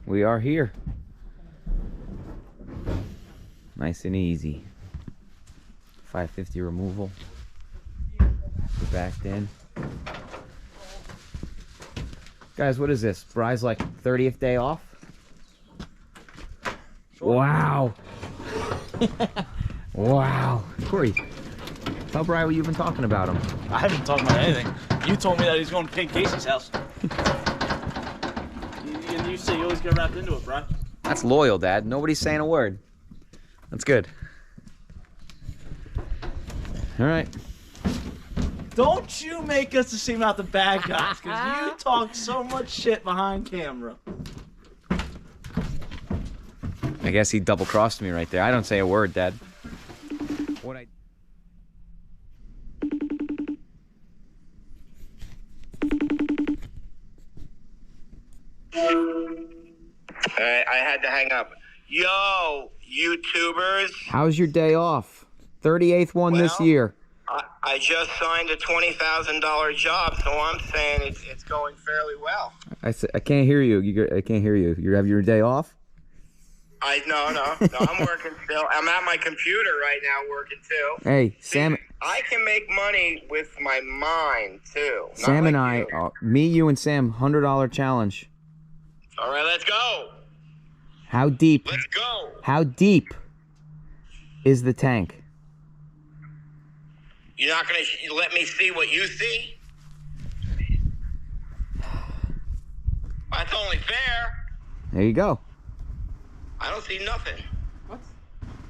We are here. Nice and easy. 550 removal. We're backed in. Guys, what is this? Bry's like 30th day off? Sure. Wow. Wow. Corey, tell Bry what you've been talking about him. I haven't talked about anything. You told me that he's going to Pink Casey's house. And you say you always get wrapped into it, Bry. That's loyal, Dad. Nobody's saying a word. That's good. All right. Don't you make us seem out the bad guys, because you talk so much shit behind camera. I guess he double-crossed me right there. I don't say a word, Dad. What I had to hang up. Yo, YouTubers. How's your day off? 38th one this year. I just signed a $20,000 job, so I'm saying it's going fairly well. I can't hear you. I can't hear you. You have your day off? No, I'm working still. I'm at my computer right now working too. Hey, Sam. I can make money with my mind too. Sam and I, me, you, and Sam, $100 challenge. All right, let's go. How deep? Let's go. How deep is the tank? You're not going to let me see what you see? That's only fair. There you go. I don't see nothing. What?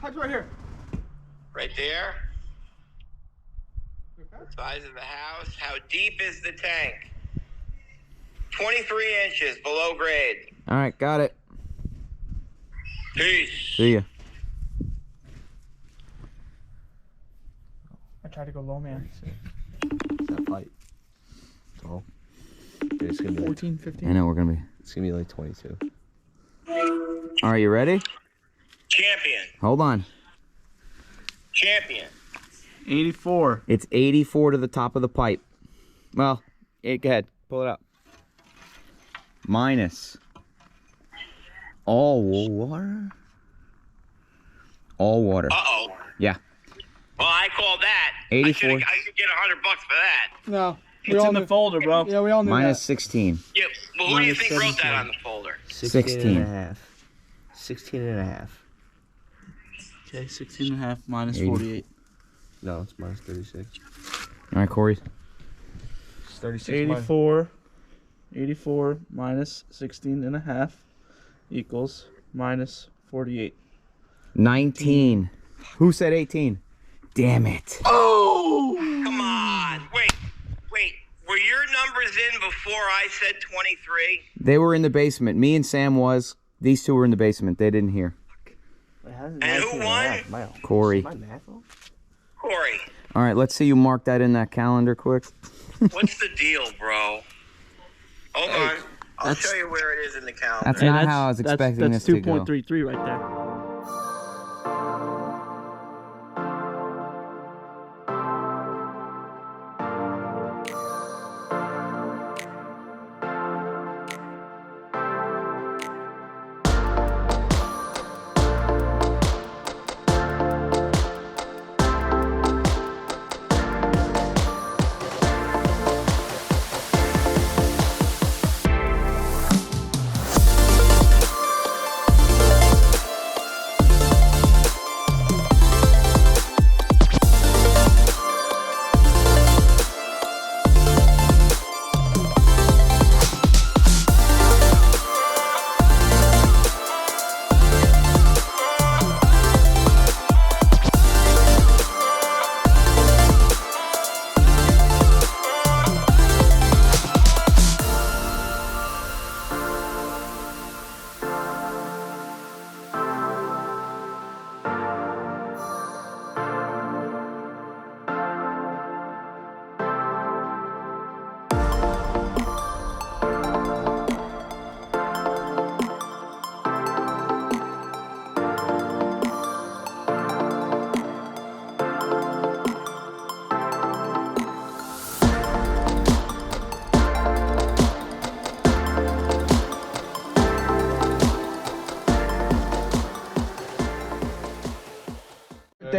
How's right here? Right there. The size of the house. How deep is the tank? 23 inches below grade. All right, got it. Peace. See ya. I tried to go low, man. It's that pipe. Oh. It's gonna be 14, 15. I know we're gonna be. It's gonna be like 22. All right, you ready? Champion. Hold on. Champion. 84. It's 84 to the top of the pipe. Well, go ahead, pull it up. Minus. All water. All water. Uh-oh. Yeah. Well, I call that. 84. I should get $100 for that. No. It's in the folder, bro. Yeah, we all knew Minus that. 16. Yeah, well, who do you Minus think wrote 17. that on the folder? 16. and a half. 16 and a half. Okay, 16 and a half minus 80. 48. No, it's minus 36. All right, Corey. It's 36 84. 84 minus 16 and a half equals minus 48. 19. Who said 18? Damn it. Oh! Come on. Wait. Were your numbers in before I said 23? They were in the basement. Me and Sam was. These two were in the basement. They didn't hear. And who won? Corey. My math off? Corey. All right, let's see you mark that in that calendar quick. What's the deal, bro? Hold on. I'll show you where it is in the calendar. That's not how I was expecting this to go. That's 2.33 right there.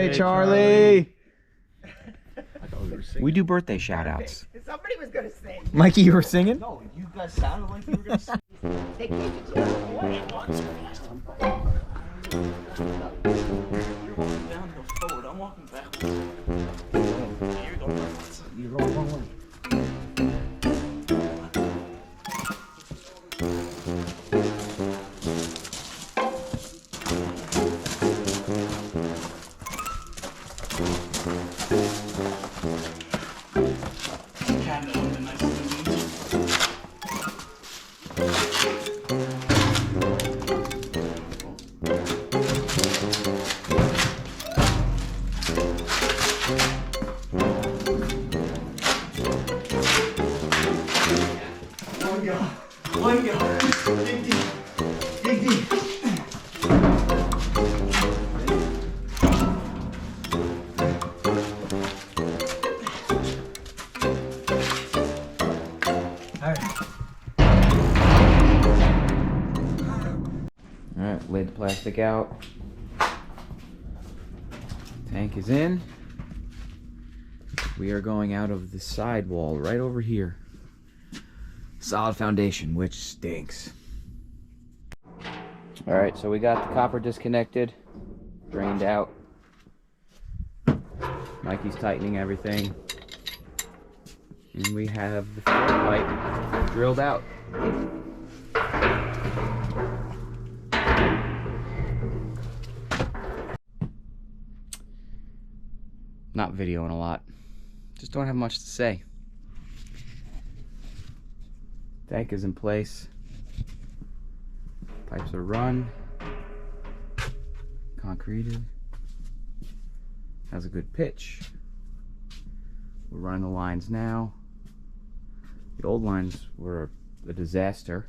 birthday, Charlie. Charlie. We do birthday shout outs. Somebody was gonna sing. Mikey, you were singing? No, you guys sounded like you were gonna sing. They gave you to the You're walking downhill forward. I'm walking backwards. Here you go. You're going one way. Cabinet would have been nice and easy. Alright, lid plastic out. Tank is in. We are going out of the sidewall right over here. Solid foundation, which stinks. Alright, so we got the copper disconnected, drained out. Mikey's tightening everything. And we have the pipe drilled out. Not videoing a lot. Just don't have much to say. Tank is in place. Pipes are run. Concreted. Has a good pitch. We're running the lines now. The old lines were a disaster,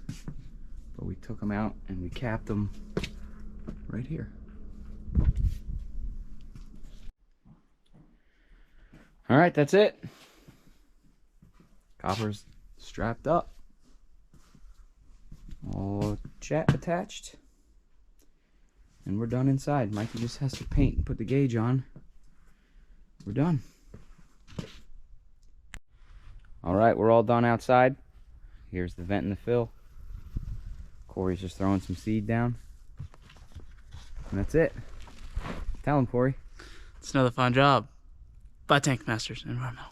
but we took them out and we capped them right here. All right, that's it. Copper's strapped up. All chat attached. And we're done inside. Mikey just has to paint and put the gauge on. We're done. All right, we're all done outside. Here's the vent and the fill. Corey's just throwing some seed down. And that's it. Tell him, Corey. It's another fun job. By Tank Masters Environmental.